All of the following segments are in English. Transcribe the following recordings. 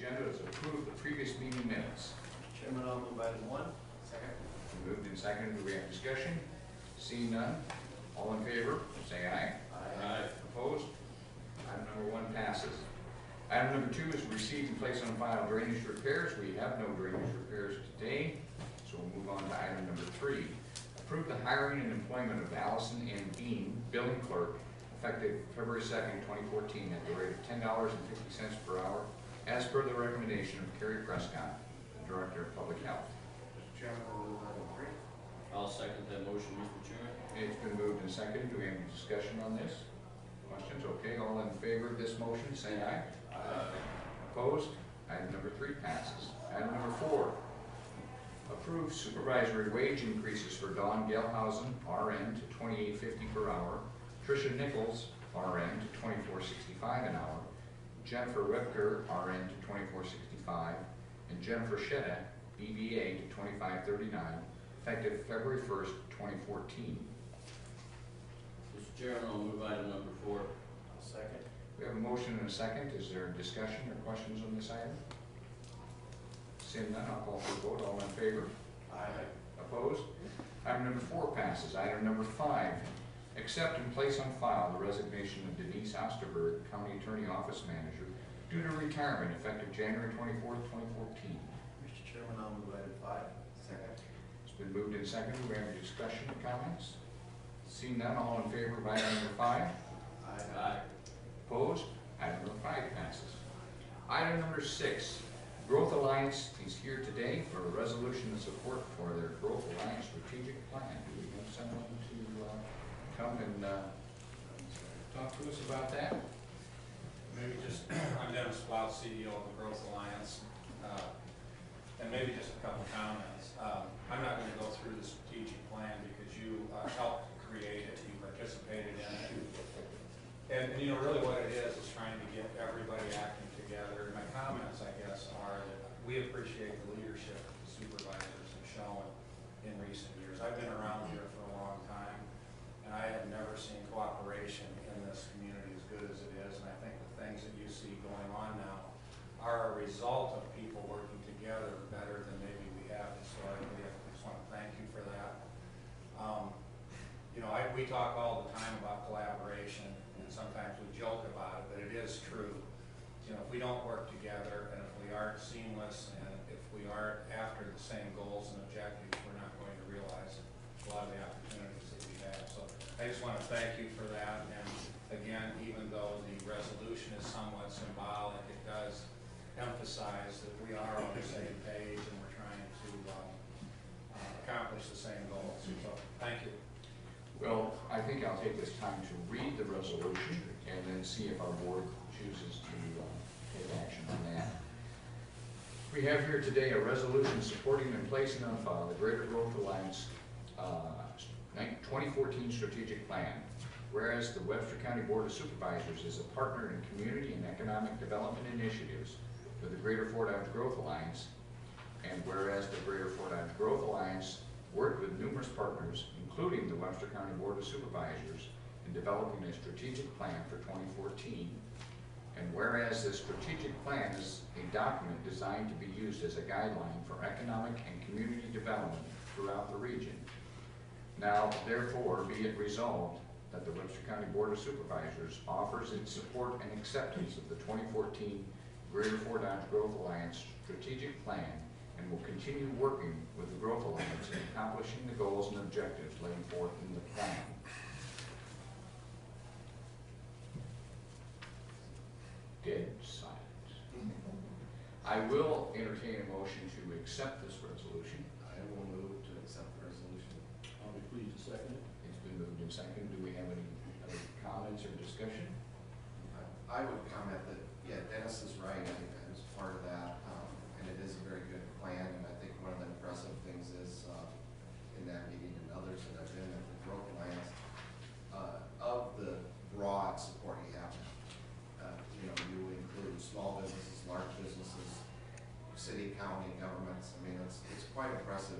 agenda is approve the previous meeting minutes. Chairman, I'll move item 1. Second. Moved and seconded. Do we have discussion? Seeing none, all in favor, say aye. Aye. Opposed? Item number 1 passes. Item number 2 is receive and place on file drainage repairs. We have no drainage repairs today, so we'll move on to item number 3. Approve the hiring and employment of Allison N. Bean, billing clerk, effective February 2nd, 2014, at the rate of $10.50 per hour, as per the recommendation of Carrie Prescott, the Director of Public Health. Mr. Chairman, I'll move item 3. I'll second that motion, Mr. Chairman. It's been moved and seconded. Do we have any discussion on this? Questions? Okay, all in favor of this motion, say aye. Aye. Opposed? Item number 3 passes. Item number 4, approve supervisory wage increases for Dawn Gelhausen, RN, to $28.50 per hour, Tricia Nichols, RN, to $24.65 an hour, Jennifer Webker, RN, to $24.65, and Jennifer Shedda, BBA, to $25.39, effective February 1st, 2014. Mr. Chairman, I'll move item number 4. I'll second. We have a motion and a second. Is there discussion or questions on this item? Seeing none, I'll call for a vote. All in favor? Aye. Opposed? Item number 4 passes. Item number 5, accept and place on file the resignation of Denise Osterberg, County Attorney Office Manager, due to retirement effective January 24th, 2014. Mr. Chairman, I'll move item 5. Second. It's been moved and seconded. Do we have any discussion or comments? Seeing none, all in favor of item number 5? Aye. Opposed? Item number 5 passes. Item number 6, Growth Alliance is here today for a resolution of support for their Growth Alliance strategic plan. Do we have someone to come and talk to us about that? Maybe just, I'm Dennis Blount, CEO of the Growth Alliance, and maybe just a couple comments. I'm not going to go through the strategic plan because you helped create it, you participated in it. And you know, really what it is trying to get everybody acting together. My comments, I guess, are that we appreciate the leadership that the supervisors have shown in recent years. I've been around here for a long time, and I have never seen cooperation in this community as good as it is. And I think the things that you see going on now are a result of people working together better than maybe we have historically. I just want to thank you for that. You know, we talk all the time about collaboration, and sometimes we joke about it, but it is true. You know, if we don't work together, and if we aren't seamless, and if we aren't after the same goals and objectives, we're not going to realize a lot of the opportunities that we have. So I just want to thank you for that. And again, even though the resolution is somewhat symbolic, it does emphasize that we are on the same page and we're trying to accomplish the same goals. So thank you. Well, I think I'll take this time to read the resolution and then see if our board chooses to take action on that. We have here today a resolution supporting and placing on file the Greater Growth Alliance 2014 Strategic Plan. Whereas the Webster County Board of Supervisors is a partner in community and economic development initiatives with the Greater Fort Dodge Growth Alliance, and whereas the Greater Fort Dodge Growth Alliance worked with numerous partners, including the Webster County Board of Supervisors, in developing a strategic plan for 2014. And whereas this strategic plan is a document designed to be used as a guideline for economic and community development throughout the region. Now, therefore, be it resolved that the Webster County Board of Supervisors offers its support and acceptance of the 2014 Greater Fort Dodge Growth Alliance strategic plan, and will continue working with the Growth Alliance in accomplishing the goals and objectives laid forth in the plan. Dead silent. I will entertain a motion to accept this resolution. I will move to accept the resolution. I'll be pleased to second it. It's been moved and seconded. Do we have any other comments or discussion? I would comment that, yeah, Dennis is right. I think I was part of that, and it is a very good plan. And I think one of the impressive things is in that meeting and others that I've been at the Growth Alliance, of the broad support you have. You know, you include small businesses, large businesses, city, county governments. I mean, it's quite impressive,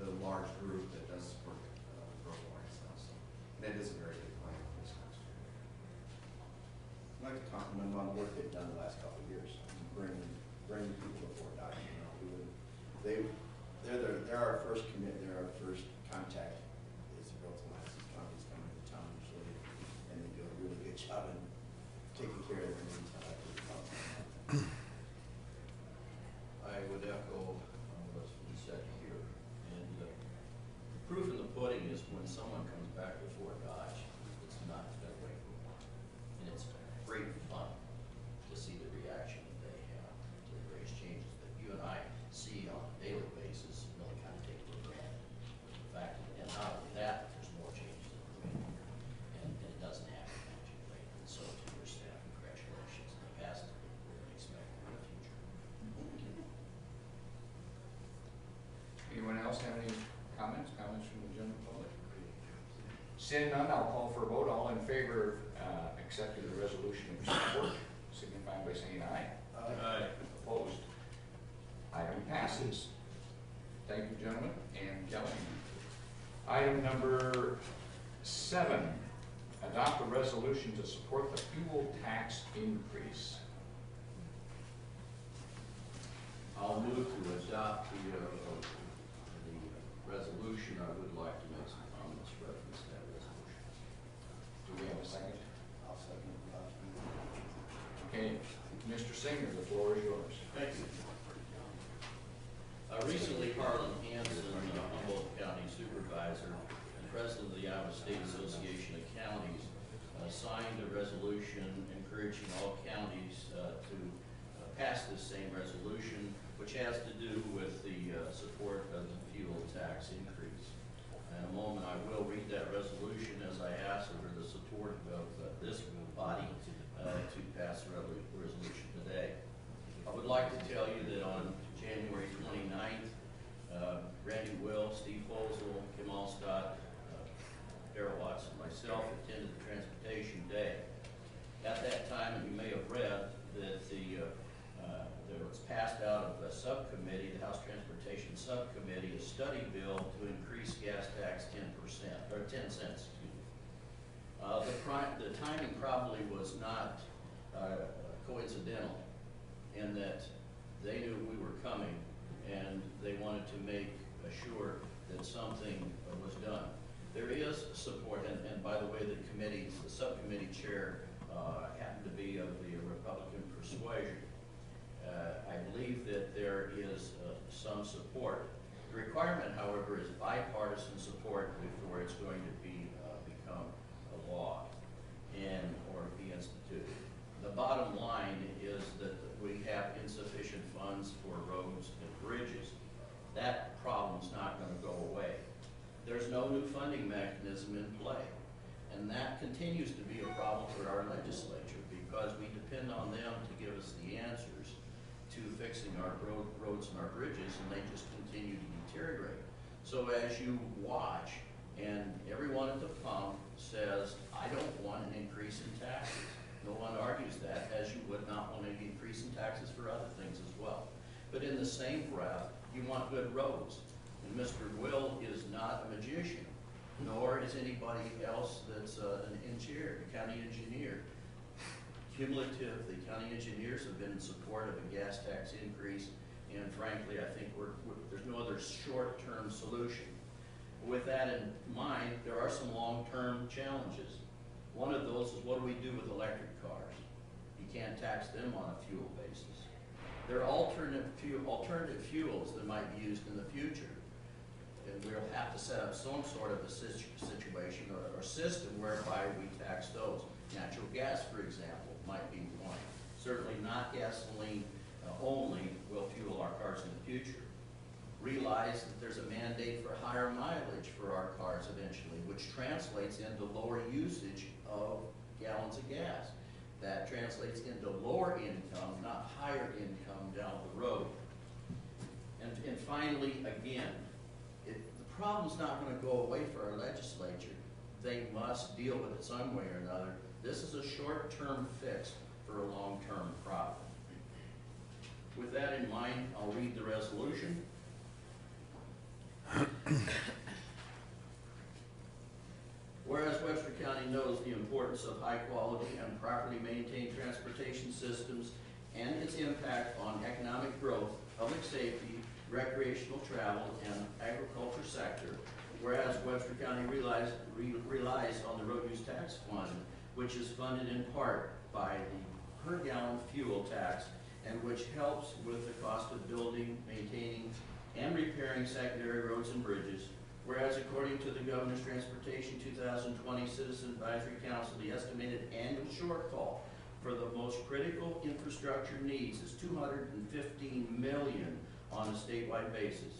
the large group that does support the Growth Alliance now. So, and it is a very good plan for this country. I'd like to compliment them on the work they've done the last couple of years, bringing people before Dodge. You know, they're our first they're our first contact. Is the Growth Alliance companies coming to town usually, and they do a really good job in taking care of their needs. I would echo what's been said here. And the proof in the pudding is when someone comes back before Dodge, it's not been away from long. And it's great fun to see the reaction that they have to the various changes that you and I see on a daily basis, really kind of take for granted. The fact that, and not only that, there's more changes that are made here. And it doesn't happen magically. And so to your staff, congratulations in the past, we're expecting in the future. Anyone else have any comments from the general public? Seeing none, I'll call for a vote. All in favor of accepting the resolution of support, signify by saying aye. Aye. Opposed? Item passes. Thank you, gentlemen, and Kelly. Item number 7, adopt a resolution to support the fuel tax increase. I'll move to adopt the resolution. I would like to make some comments reference to that resolution. Do we have a second? I'll second the motion. Okay, Mr. Singer, the floor is yours. Thank you. Recently, Harlan Hansen, Humboldt County Supervisor and President of the Iowa State Association of Counties, signed a resolution encouraging all counties to pass this same resolution, which has to do with the support of the fuel tax increase. In a moment, I will read that resolution as I ask for the support of this body to pass the resolution today. I would like to tell you that on January 29th, Randy Will, Steve Holzel, Kim Allstott, Darrell Watson, and myself attended the Transportation Day. At that time, you may have read that there was passed out of the subcommittee, the House Transportation Subcommittee, a study bill to increase gas tax 10%, or 10 cents, excuse me. The timing probably was not coincidental in that they knew we were coming and they wanted to make sure that something was done. There is support, and by the way, the subcommittee chair happened to be of the Republican persuasion. I believe that there is some support. The requirement, however, is bipartisan support before it's going to become a law or be instituted. The bottom line is that we have insufficient funds for roads and bridges. That problem's not going to go away. There's no new funding mechanism in play. And that continues to be a problem for our legislature because we depend on them to give us the answers to fixing our roads and our bridges, and they just continue to deteriorate. So as you watch, and everyone at the pump says, I don't want an increase in taxes. No one argues that, as you would not want an increase in taxes for other things as well. But in the same breath, you want good roads. And Mr. Will is not a magician, nor is anybody else that's an engineer, a county engineer. Cumulative, the county engineers have been in support of a gas tax increase, and frankly, I think there's no other short-term solution. With that in mind, there are some long-term challenges. One of those is, what do we do with electric cars? You can't tax them on a fuel basis. There are alternative fuels that might be used in the future. And we'll have to set up some sort of a situation or system whereby we tax those. Natural gas, for example, might be one. Certainly not gasoline only will fuel our cars in the future. Realize that there's a mandate for higher mileage for our cars eventually, which translates into lower usage of gallons of gas. That translates into lower income, not higher income down the road. And finally, again, the problem's not going to go away for our legislature. They must deal with it some way or another. This is a short-term fix for a long-term problem. With that in mind, I'll read the resolution. Whereas Webster County knows the importance importance of high quality and properly maintained transportation systems and its impact on economic growth, public safety, recreational travel, and agriculture sector. Whereas Webster County relies on the road use tax fund, which is funded in part by the per gallon fuel tax and which helps with the cost of building, maintaining, and repairing secondary roads and bridges. Whereas according to the Governor's Transportation 2020 Citizen Advisory Council, the estimated annual shortfall for the most critical infrastructure needs is $215 million on a statewide basis.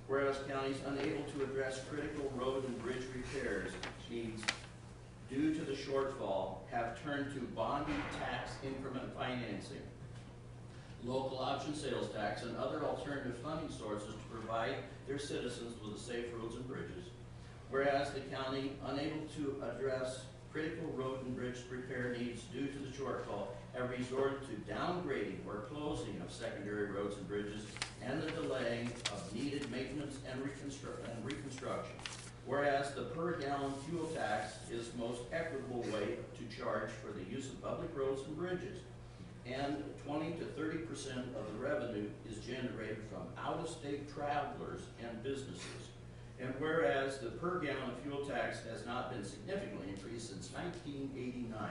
Whereas counties unable to address critical road and bridge repairs needs due to the shortfall have turned to bonded tax increment financing, local option sales tax, and other alternative funding sources to provide their citizens with the safe roads and bridges. Whereas the county, unable to address critical road and bridge repair needs due to the shortfall, have resorted to downgrading or closing of secondary roads and bridges and the delaying of needed maintenance and reconstruction. Whereas the per gallon fuel tax is the most equitable way to charge for the use of public roads and bridges, and 20 to 30% of the revenue is generated from out-of-state travelers and businesses. And whereas the per gallon fuel tax has not been significantly increased since 1989,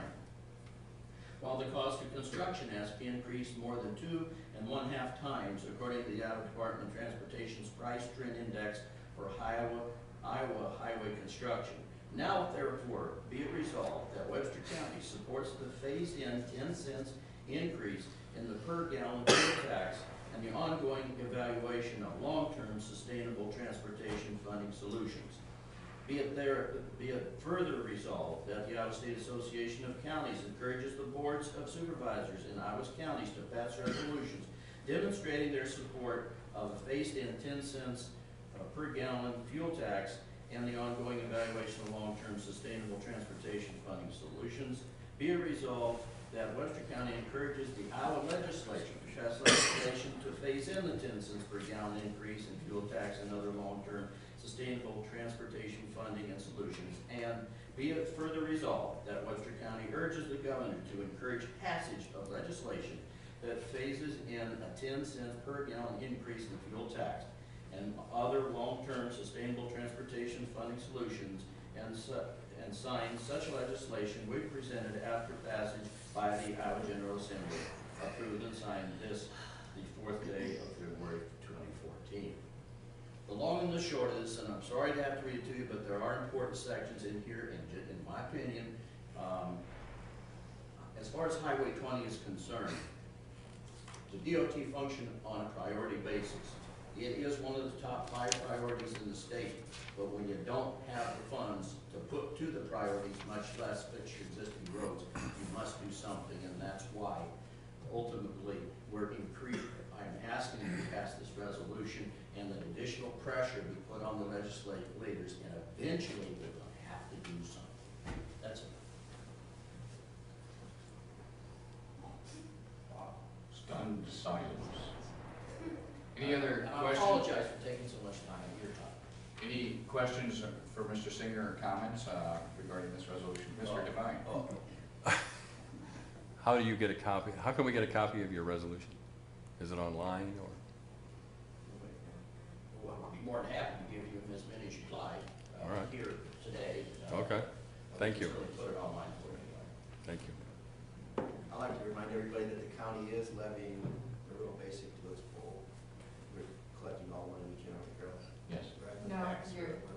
while the cost of construction has increased more than 2.5 times, according to the Iowa Department of Transportation's Price Trend Index for Iowa highway construction. Now, therefore, be it resolved that Webster County supports the phased-in 10-cent increase in the per gallon fuel tax and the ongoing evaluation of long-term sustainable transportation funding solutions. Be it further resolved that the Iowa State Association of Counties encourages the boards of supervisors in Iowa's counties to pass resolutions demonstrating their support of a phased-in 10 cents per gallon fuel tax and the ongoing evaluation of long-term sustainable transportation funding solutions. Be it resolved that Webster County encourages the Iowa legislature to pass legislation to phase in the 10 cents per gallon increase in fuel tax and other long-term sustainable transportation funding and solutions. And be it further resolved that Webster County urges the governor to encourage passage of legislation that phases in a 10 cents per gallon increase in fuel tax and other long-term sustainable transportation funding solutions, and sign such legislation we presented after passage by the Iowa General Assembly, approved and signed this the 4th day of February 2014. The long and the short of this, and I'm sorry to have to read it to you, but there are important sections in here, in my opinion. As far as Highway 20 is concerned, the DOT function on a priority basis. It is one of the top 5 priorities in the state, but when you don't have the funds to put to the priorities, much less fix your existing roads, you must do something, and that's why ultimately I'm asking you to pass this resolution and that additional pressure be put on the legislators, and eventually we're going to have to do something. That's it. Stunned silence. Any other I questions? apologize for taking so much time of your time. Any questions for Mr. Singer or comments regarding this resolution? Mr. Devine? How do you get a copy? How can we get a copy of your resolution? Is it online or? Well, I'd be more than happy to give you as many as you'd like All right. here today. Okay, thank you. Just really put it online for you. Thank you. I'd like to remind everybody that the county is levying the real basic to its full. We're collecting all money we can on the growth. Yes. No,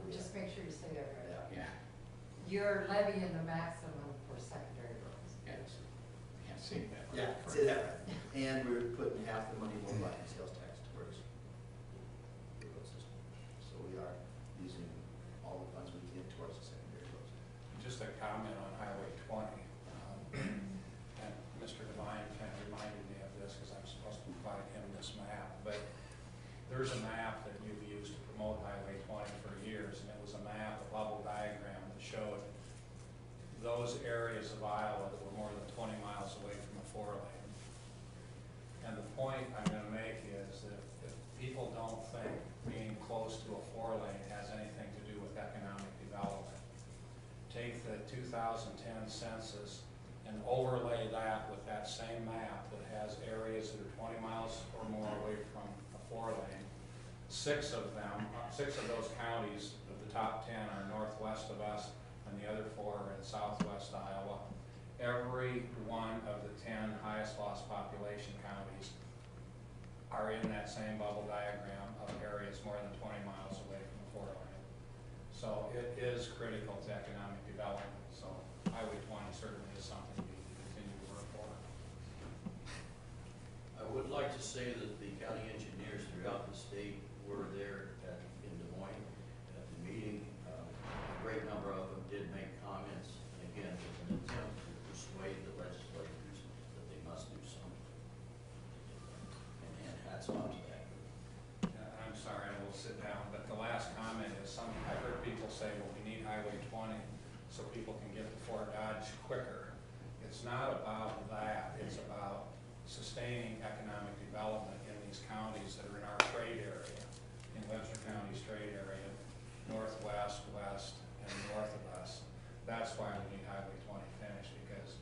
just make sure you say that right. Yeah. You're levying the maximum for secondary roads. Yes. Can't see that. Yeah, say that right. And we're putting half the money more like sales tax towards the road system. So we are using all the funds we can towards the secondary roads. Just a comment on Highway 20. And Mr. Devine kind of reminded me of this because I'm supposed to provide him this map. But there's a map that you've used to promote Highway 20 for years, and it was a map, a level diagram that showed those areas of Iowa that were more than 20 miles away from a 4-lane. And the point I'm going to make is 2010 census and overlay that with that same map that has areas that are 20 miles or more away from a 4-lane, six of those counties of the top 10 are northwest of us, and the other 4 are in southwest Iowa. Every one of the 10 highest loss population counties are in that same bubble diagram of areas more than 20 miles away from the 4-lane. So it is critical to economic development. So Highway 20 certainly is something we continue to work for. I would like to say that the county engineers throughout the state were there in Des Moines at the meeting. A great number of them did make comments, again, with an attempt to persuade the legislators that they must do something. And hats off to that. I'm sorry, I will sit down, but the last comment is I heard people say, well, we need Highway 20 so people can get to Fort Dodge quicker. It's not about that. It's about sustaining economic development in these counties that are in our trade area, in Webster County's trade area, northwest, west, and north of us. That's why we need Highway 20 finished, because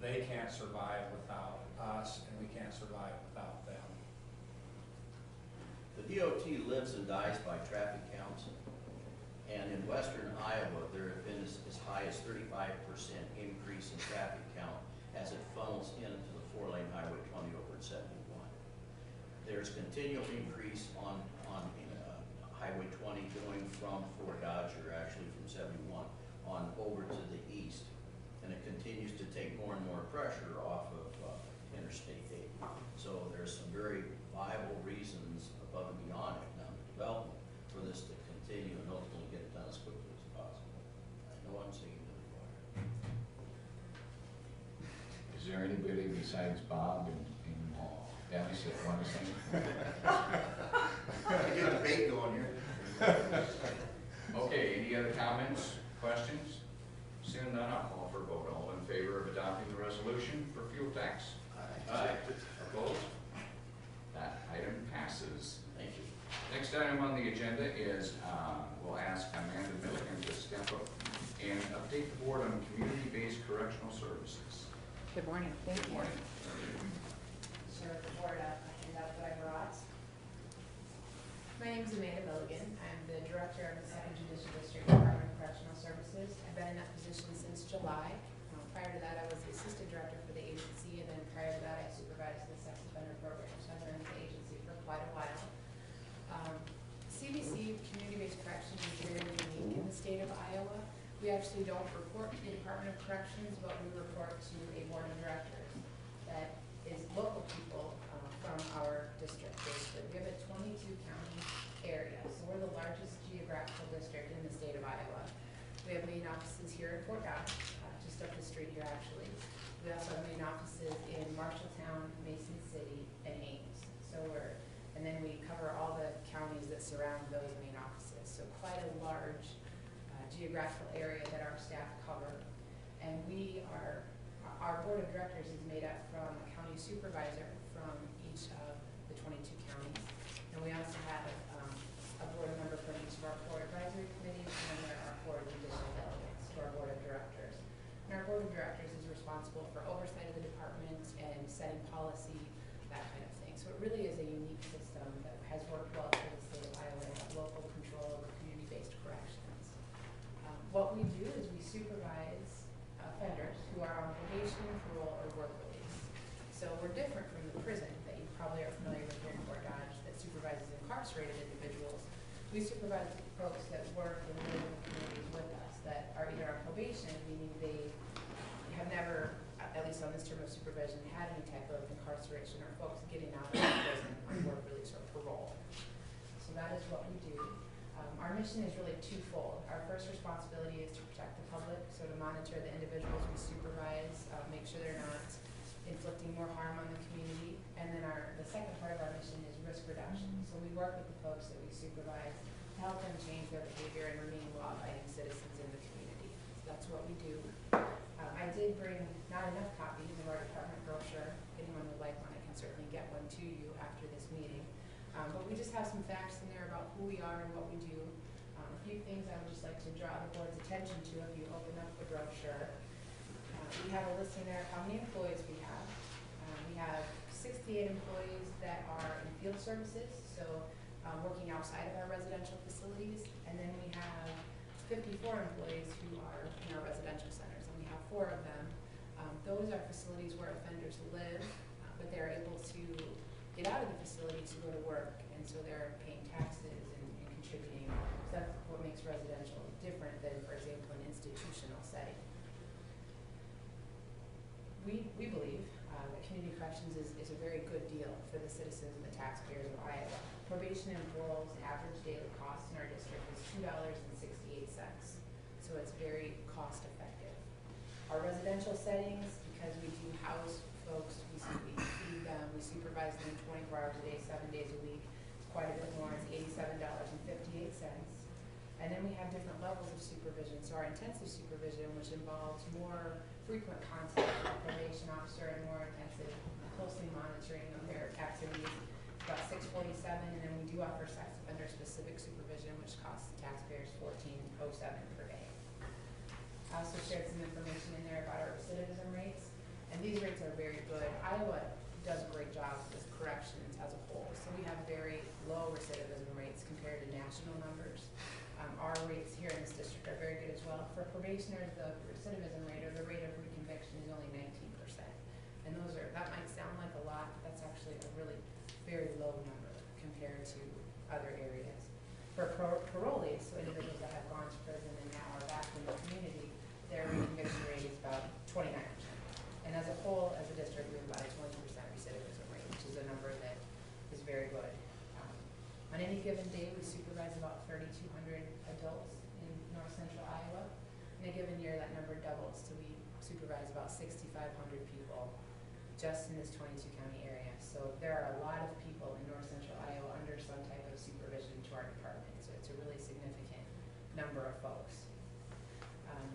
they can't survive without us, and we can't survive without them. The DOT lives and dies by traffic counts, and in western Iowa, there have been as high as 35% increase in traffic count as it funnels into the 4-lane Highway 20 over at 71. There's continual increase on Highway 20 going from Fort Dodge, or actually from 71 on over to the east, and it continues to take more and more pressure off of Interstate 8. So there's some very viable reasons above and beyond economic development for this to continue and ultimately get it done as quickly as possible. I know I'm saying to the choir. Is there anybody besides Bob and Dennis that want to say? Get a debate going here. Okay, any other comments, questions? Seeing none, I'll call for a vote. All in favor of adopting the resolution for fuel tax? Aye. Opposed? That item passes. Thank you. Next item on the agenda is, we'll ask Amanda Milligan to step up and update the board on community-based correctional services. Good morning. Thank Good you. morning. Sure, the board, handout that I brought. My name is Amanda Milligan. I'm the director of the Second Judicial District Department of Correctional Services. I've been in that position since July. Prior to that, I was the assistant director for the agency, and then prior to that, I supervised the sex offender program. So I've been in the agency for quite a while. CBC, community-based corrections, is very unique in the state of Iowa. We actually don't report to the Department of Corrections, but we report to a board of directors that is local people from our district, basically. We have a 22-county area, so we're the largest geographical district in the state of Iowa. We have main offices here in Fort Dodge, just up the street here, actually. We also have main offices in Marshalltown, Mason City, and Ames. And then we cover all the counties that surround those main offices. So quite a large geographical area that our staff cover. And our board of directors is made up from a county supervisor from each of the 22 counties. And we also have a board member from each of our 4 advisory committees, and then there are 4 judicial delegates to our board of directors. And our board of directors is responsible for oversight of the department and setting policy, that kind of thing. So it really is a unique system that has worked well for the state of Iowa, that local control of community-based corrections. What we do is we supervise offenders who are on probation, parole, or work release. So we're different from the prison that you probably are familiar with here in Fort Dodge that supervises incarcerated individuals. We supervise folks that work and live in the communities with us that are either on probation, meaning they have never, at least on this term of supervision, had any type of incarceration, or folks getting out of prison on work release or parole. So that is what we do. Our mission is really twofold. Our first responsibility is to protect the public, so to monitor the individuals we supervise, make sure they're not inflicting more harm on the community. And then the second part of our mission is risk reduction. So we work with the folks that we supervise to help them change their behavior and remain law-abiding citizens in the community. So that's what we do. I did bring not enough copies of our department brochure. If anyone would like one, I can certainly get one to you after this meeting. But we just have some facts in there about who we are and what we do. A few things I would just like to draw the board's attention to if you open up the brochure. We have a listing there of how many employees we have. We have 68 employees that are in field services, so working outside of our residential facilities. And then we have 54 employees who are in our residential centers, and we have 4 of them. Those are facilities where offenders live, but they're able to get out of the facility to go to work, and so they're paying taxes and contributing. So that's what makes residential different than, for example, an institutional setting. We believe that community corrections is a very good deal for the citizens and the taxpayers of Iowa. Probation and parol's average daily cost in our district is $2.68, so it's very cost effective. Our residential settings, because we do house folks, we feed them, we supervise them 24 hours a day, 7 days a week, it's quite a bit more, it's $87.58. And then we have different levels of supervision. So our intensive supervision, which involves more frequent contact with the probation officer and more intensive, closely monitoring of their activities, about $647. And then we do offer sex offender specific supervision, which costs the taxpayers $14.07 per day. I also shared some information in there about our recidivism rates, and these rates are very good. Iowa does a great job with corrections as a whole, so we have very low recidivism rates compared to national numbers. Our rates here in this district are very good as well. For probationers, the recidivism rate or the rate of reconviction is only 19%. And that might sound like a lot, but that's actually a really very low number compared to other areas. For parolees, so individuals that have gone to prison and now are back in the community, their reconviction rate is about 29%. And as a whole, as a district, we have about a 20% recidivism rate, which is a number that is very good. On any given day, we supervise about 3,200 adults in north central Iowa. In a given year, that number doubles, so we supervise about 6,500 people just in this 22 county area. So there are a lot of people in north central Iowa under some type of supervision to our department. So it's a really significant number of folks.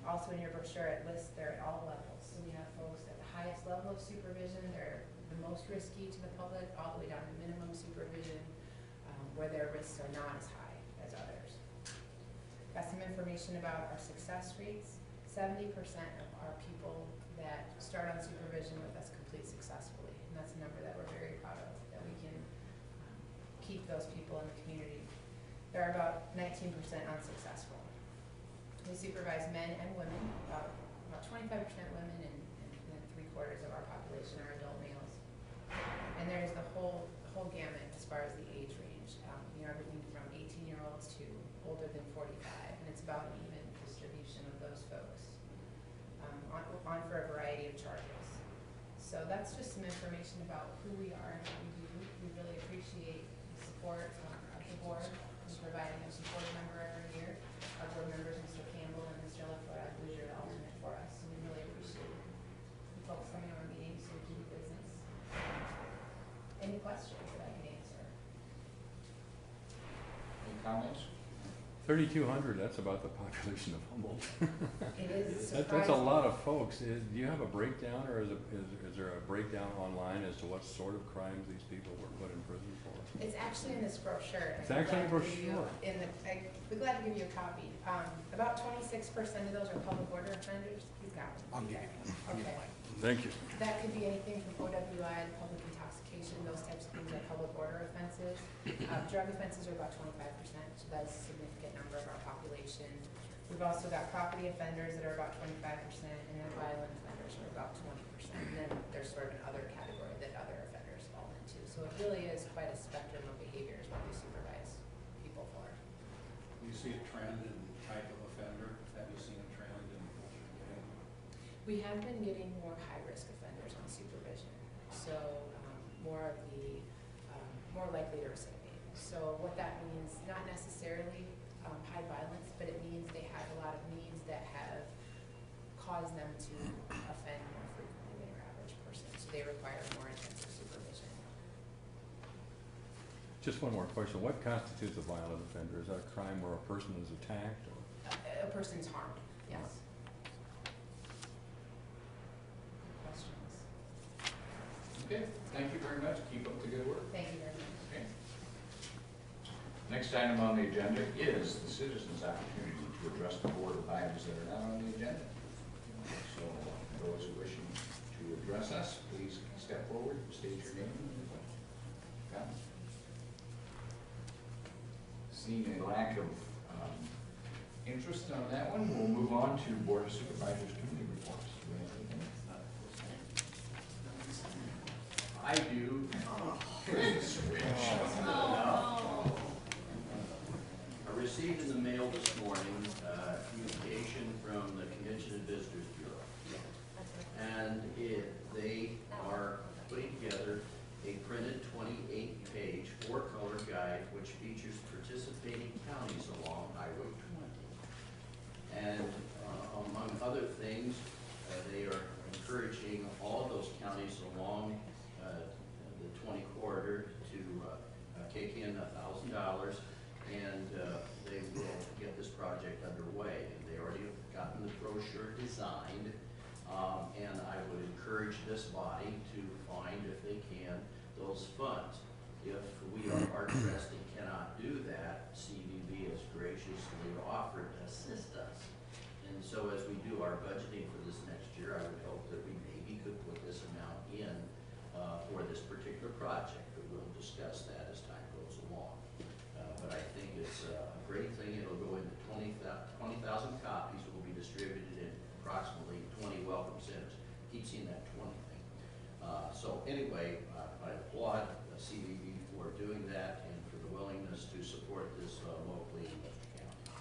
Also in your brochure, it lists they're at all levels. So we have folks at the highest level of supervision. They're the most risky to the public, all the way down to minimum supervision, where their risks are not as high as others. Got some information about our success rates. 70% of our people that start on supervision with us complete successfully, and that's a number that we're very proud of, that we can keep those people in the community. There are about 19% unsuccessful. We supervise men and women, about 25% women, and then 3/4 of our population are adult males. And there's the whole gamut as far as the age range. Everything from 18-year-olds to older than 45, and it's about an even distribution of those folks on for a variety of charges. So that's just some information about who we are and what we do. We really appreciate the support of the board in providing a support member every year. Our board members, Mr. Campbell and Mr. LaFleur, who's your alternate for us, and we really appreciate you folks coming to our meetings so we can do business. Any questions that I can answer? Any comments? 3,200, that's about the population of Humboldt. It is That's a surprising. lot of folks. Do you have a breakdown, or is there a breakdown online as to what sort of crimes these people were put in prison for? It's actually in this brochure. It's actually in the brochure. I'd be glad to give you a copy. About 26% of those are public order offenders. You've got them. I'll give you one. Okay. Thank you. That could be anything from OWI, public intoxication, those types of things are public order offenses. Drug offenses are about 25%, so that's a significant number of our population. We've also got property offenders that are about 25%, and then violent offenders are about 20%. And then there's sort of another category that other offenders fall into. So it really is quite a spectrum of behaviors what we supervise people for. Do you see a trend in type of offender? Have you seen a trend in what you're getting? We have been getting more high-risk offenders on supervision, so more of the, more likely to recidivate. So what that means, not necessarily high violence, but it means they have a lot of needs that have caused them to offend more frequently than your average person, so they require more intensive supervision. Just one more question. What constitutes a violent offender? Is that a crime where a person is attacked? Or? A person's harmed, yes. Questions? Okay, thank you very much. Keep up the good work. Thank you very much. Okay. Next item on the agenda is the citizens' opportunity to address the board of items that are not on the agenda. So those wishing to address us, please step forward, state your name. Come. Seeing a lack of interest on that one, we'll move on to Board of Supervisors committee reports. Do we have anything? I do. Switch. I received in the mail this morning, communication from the Convention and Visitors Bureau. And they are putting together a printed 28-page, 4-color guide which features participating counties along Highway 20. And among other things, they are encouraging all of those counties along the 20 corridor to kick in $1,000, and they will get this project underway. And they already have gotten the brochure designed, and I would encourage this body to find, if they can, those funds. If we are hard-pressed and cannot do that, CVB has graciously offered to assist us. And so as we do our budgeting for this next year, I would hope that we maybe could put this amount in for this particular project, but we'll discuss that as time goes along. But I think it's a great thing. It'll go into 20,000 copies, will be distributed in approximately 20 welcome centers. Keep seeing that 20 thing. So anyway, I applaud CVB for doing that and for the willingness to support this locally in Webster County.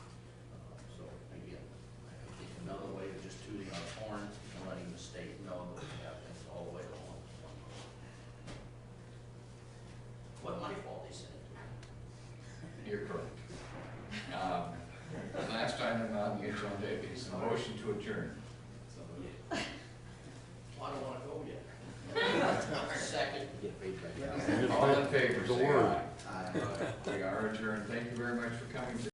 So again, I think another way of just tooting our horn and letting the state know that we have things all the way along. What my fault they sent it to me. You're correct. Last item on the agenda is a motion to adjourn. Well, I don't want to go yet. Second. All in favor, The say word. aye. We are adjourned. Thank you very much for coming.